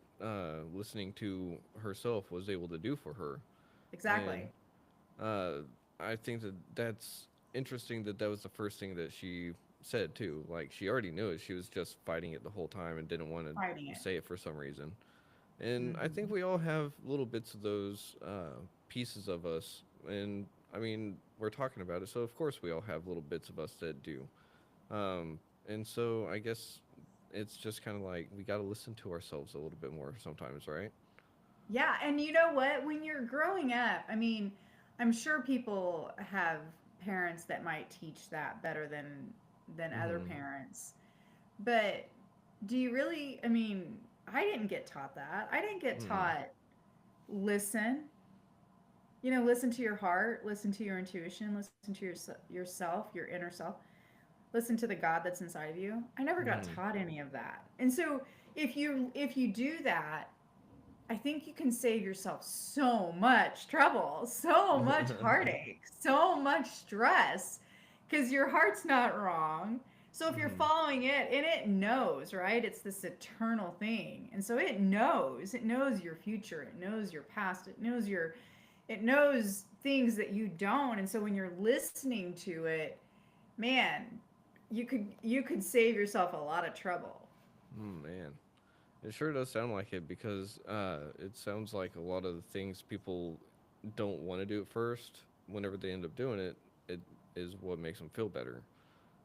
listening to herself was able to do for her. And exactly. uh, I think that that's interesting that that was the first thing that she said too. Like she already knew it. She was just fighting it the whole time and didn't want Fighting to it. say it for some reason. And I think Hmm. we all have little bits of those pieces of us. And I mean, we're talking about it, so of course we all have little bits of us that do. Um, and so I guess it's just kind of like we got to listen to ourselves a little bit more sometimes, right? Yeah, and you know what? When you're growing up, I mean, I'm sure people have parents that might teach that better than other Mm-hmm. parents. But do you really, I mean, I didn't get taught that. I didn't get Mm-hmm. taught listen. Listen to your heart, listen to your intuition, listen to yourself, your inner self. Listen to the God that's inside of you. I never got Mm-hmm. taught any of that. And so if you do that, I think you can save yourself so much trouble, so much heartache, so much stress because your heart's not wrong. So if you're Mm-hmm. following it and it knows, right? It's this eternal thing. And so it knows your future, it knows your past, it knows things that you don't. And so when you're listening to it, man, you could save yourself a lot of trouble. Man. It sure does sound like it because it sounds like a lot of the things people don't want to do at first, whenever they end up doing it, it is what makes them feel better.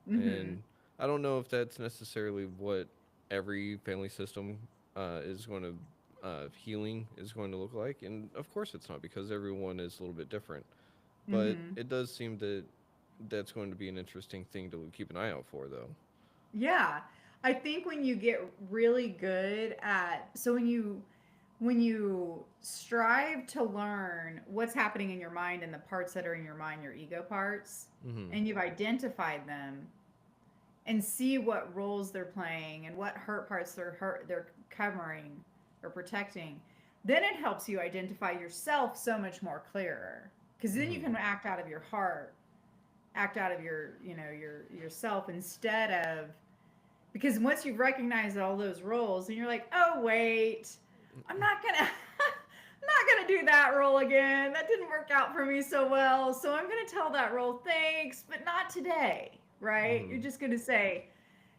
Mhm. And I don't know if that's necessarily what every family system is going to, healing is going to look like. And of course it's not because everyone is a little bit different. But Mhm. it does seem that that's going to be an interesting thing to keep an eye out for, though. Yeah. I think when you get really good at so when you strive to learn what's happening in your mind and the parts that are in your mind, your ego parts, Mm-hmm. and you've identified them and see what roles they're playing and what hurt parts they're covering or protecting, then it helps you identify yourself so much more clearer. Because then you Mm-hmm. can act out of your heart, act out of your yourself instead of because once you've recognized all those roles and you're like, oh wait, I'm not gonna I'm not gonna do that role again, that didn't work out for me so well, so I'm gonna tell that role thanks but not today, right? Mm-hmm. You're just gonna say,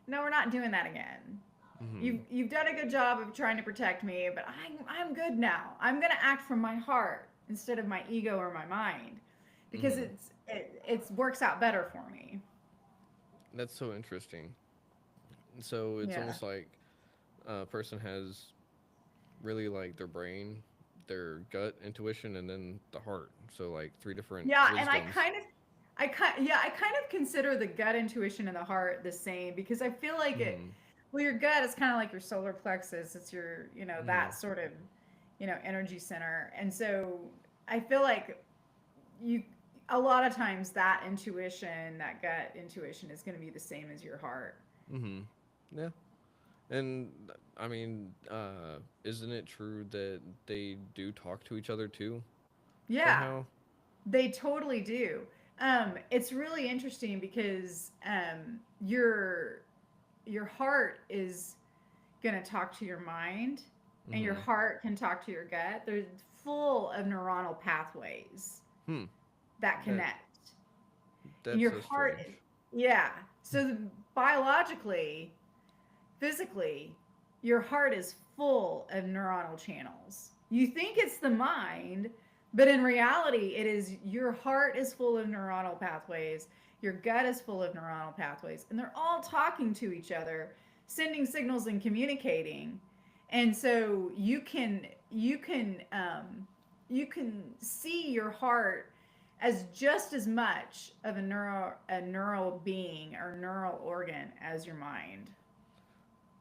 no, we're not doing that again. Mm-hmm. You've done a good job of trying to protect me, but I'm good now. I'm gonna act from my heart instead of my ego or my mind because Mm-hmm. it works out better for me. That's so interesting. So it's Yeah. almost like a person has really like their brain, their gut intuition, and then the heart. So like three different Yeah, and wisdoms. I kind of consider the gut intuition and the heart the same because I feel like Mm-hmm. well, your gut is kind of like your solar plexus. It's your, Mm-hmm. that sort of, energy center. And so I feel like you, a lot of times that intuition, that gut intuition is going to be the same as your heart. Mm-hmm. Yeah. And I mean, isn't it true that they do talk to each other too Yeah, somehow? they totally do. It's really interesting because your heart is going to talk to your mind and your Mm-hmm. heart can talk to your gut. They're full of neuronal pathways Hmm. that That connect. And that's your so heart, strange. yeah. So biologically, physically, your heart is full of neuronal channels. You think it's the mind, but in reality, it is your heart is full of neuronal pathways, your gut is full of neuronal pathways, and they're all talking to each other, sending signals and communicating. And so you can see your heart as just as much of a neural being or neural organ as your mind.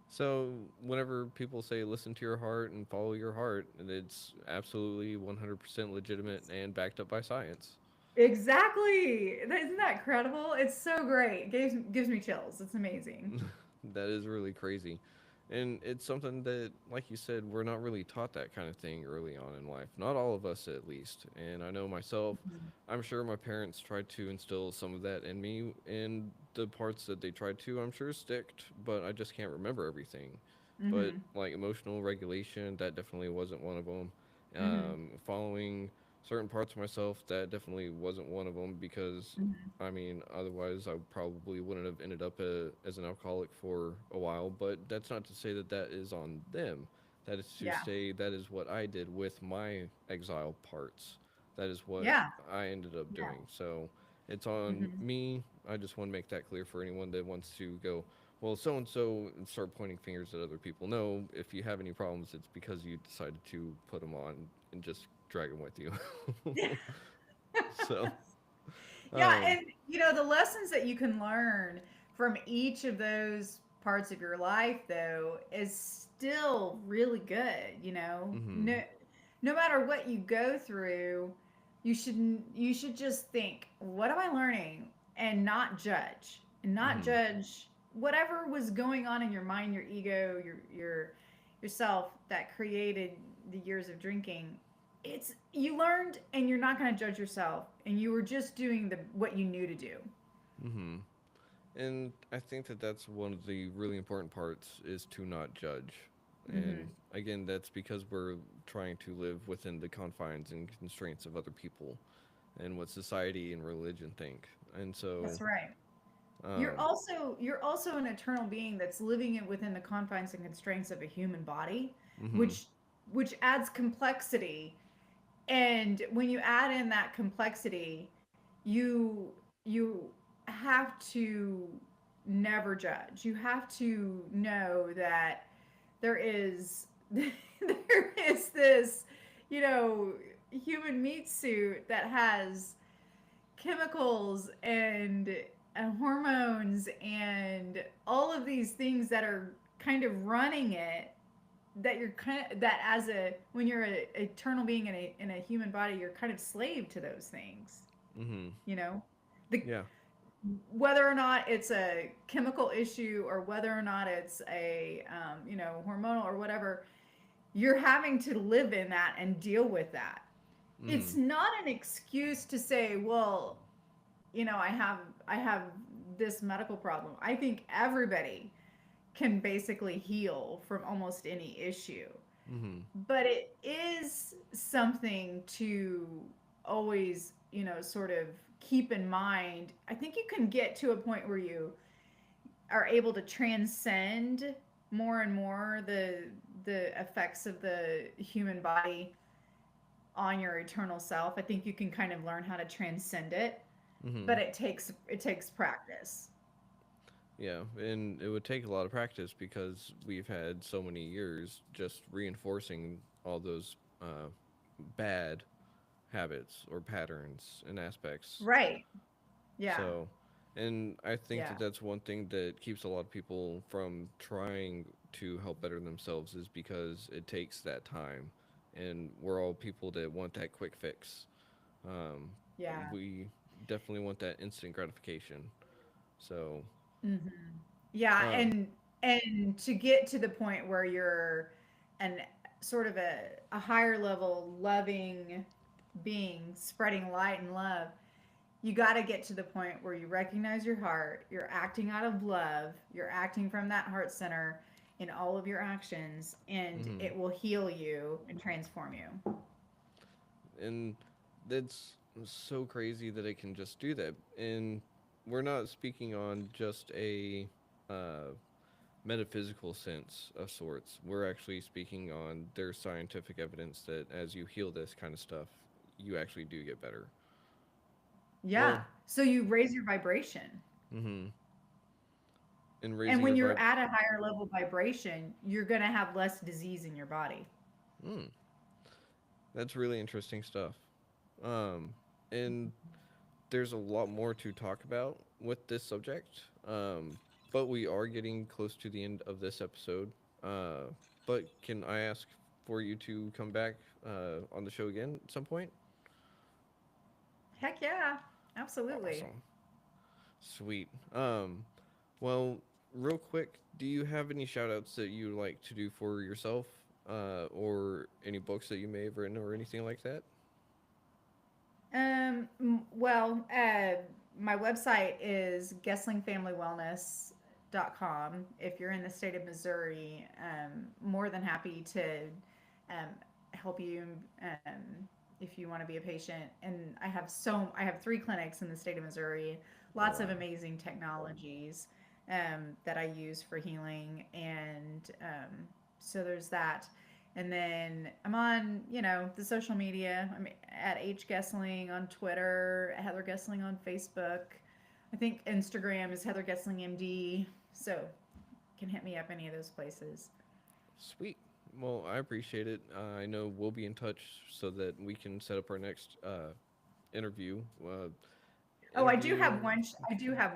So whenever people say listen to your heart and follow your heart, it's absolutely 100% legitimate and backed up by science. Exactly. Isn't that incredible? It's so great. It gives me chills. It's amazing. That is really crazy. And it's something that, like you said, we're not really taught that kind of thing early on in life. Not all of us, at least. And I know myself, I'm sure my parents tried to instill some of that in me, and the parts that they tried to, I'm sure, sticked, but I just can't remember everything. But, Mhm. like, emotional regulation, that definitely wasn't one of them. Mhm. Following certain parts of myself, that definitely wasn't one of them because, Mhm. I mean, otherwise I probably wouldn't have ended up as an alcoholic for a while. But that's not to say that that is on them. That is to Yeah. say that is what I did with my exile parts. That is what Yeah. I ended up Yeah. doing. So it's on Hmm. me. I just want to make that clear for anyone that wants to go, well, so and so, and start pointing fingers at other people. No, if you have any problems, it's because you decided to put them on and just drag them with you. So, Yeah, um, and the lessons that you can learn from each of those parts of your life though is still really good, mm-hmm, no matter what you go through, you should just think, what am I learning, and not mm-hmm, judge whatever was going on in your mind, your ego, yourself that created the years of drinking. It's you learned, and you're not going to judge yourself, and you were just doing the what you knew to do. mm-hmm. And I think that that's one of the really important parts is to not judge. And Hmm. again, that's because we're trying to live within the confines and constraints of other people and what society and religion think. And so, That's right. you're um, also you're also an eternal being that's living it within the confines and constraints of a human body, mm-hmm, which adds complexity. And when you add in that complexity, you have to never judge. You have to know that there is there is this, you know, human meat suit that has chemicals and hormones and all of these things that are kind of running it, that you're kind of, that as a when you're an eternal being in a human body, you're kind of slave to those things, mm-hmm, you know the yeah, whether or not it's a chemical issue or whether or not it's a hormonal or whatever, you're having to live in that and deal with that. mm-hmm, It's not an excuse to say, well, I have this medical problem. I think everybody can basically heal from almost any issue. mm-hmm, But it is something to always, sort of keep in mind. I think you can get to a point where you are able to transcend more and more the effects of the human body on your eternal self. I think you can kind of learn how to transcend it, mm-hmm. but it takes practice. Yeah, and it would take a lot of practice because we've had so many years just reinforcing all those bad habits or patterns and aspects. Right. Yeah. So, and I think Yeah. that that's one thing that keeps a lot of people from trying to help better themselves is because it takes that time. And we're all people that want that quick fix. Um, Yeah. we definitely want that instant gratification. So, Hmm. Yeah, um, and to get to the point where you're an sort of a higher level loving being, spreading light and love, you got to get to the point where you recognize your heart, you're acting out of love, you're acting from that heart center in all of your actions, and mhm. it will heal you and transform you. And that's so crazy that it can just do that. And we're not speaking on just a uh, metaphysical sense of sorts. We're actually speaking on there's scientific evidence that as you heal this kind of stuff, you actually do get better. Yeah. Well, So you raise your vibration. mm-hmm. And And raising when your you're at a higher level vibration, you're going to have less disease in your body. mm, that's really interesting stuff. Um, and there's a lot more to talk about with this subject. But we are getting close to the end of this episode. Uh, but can I ask for you to come back on the show again at some point? Heck yeah. Absolutely. Awesome. Sweet. Well, real quick, do you have any shout outs that you like to do for yourself? Or any books that you may have written or anything like that? Well, my website is gesslingfamilywellness.com. If you're in the state of Missouri, more than happy to um, help you. if you want to be a patient. And I have 3 clinics in the state of Missouri, Oh lots of wow. amazing technologies that I use for healing. And so there's that. And then I'm on, the social media. I'm at H Gessling on Twitter, Heather Gessling on Facebook. I think Instagram is Heather Gessling MD. So you can hit me up any of those places. Sweet. Well, I appreciate it. I know we'll be in touch so that we can set up our next interview. Oh, Interview. I do have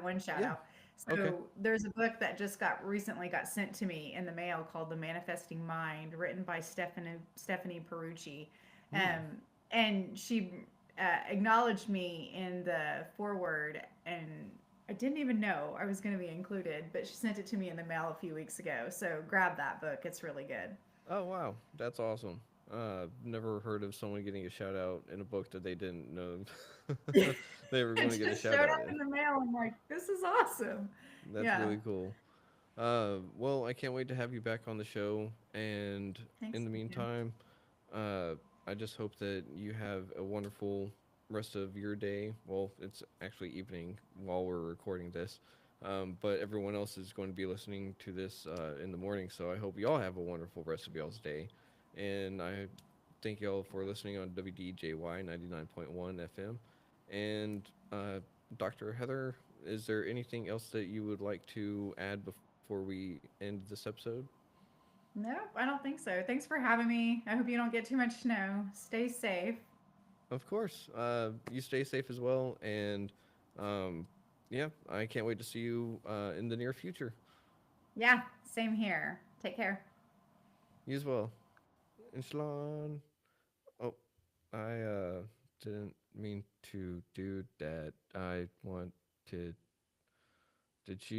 one shout Yeah. out. Okay. So there's a book that just got recently got sent to me in the mail called The Manifesting Mind, written by Stephanie Perucci. Hmm. Um, and she acknowledged me in the foreword, and I didn't even know I was going to be included, but she sent it to me in the mail a few weeks ago. So grab that book. It's really good. Oh wow, that's awesome. Never heard of someone getting a shout out in a book that they didn't know they were going It to get a just shout showed out up in. in the mail. I'm like, this is awesome. That's Yeah. really cool. Well, I can't wait to have you back on the show. And in Thanks, the Ethan. meantime, uh, I just hope that you have a wonderful rest of your day. Well, it's actually evening while we're recording this. But everyone else is going to be listening to this in the morning. So I hope you all have a wonderful rest of y'all's day. And I thank y'all for listening on WDJY 99.1 FM. And Dr. Heather, is there anything else that you would like to add before we end this episode? Nope, I don't think so. Thanks for having me. I hope you don't get too much snow. Stay safe. Of course. You stay safe as well. And um, yeah, I can't wait to see you in the near future. Yeah, same here. Take care. You as well. Inshallah. Oh, I didn't mean to do that. I wanted. Did she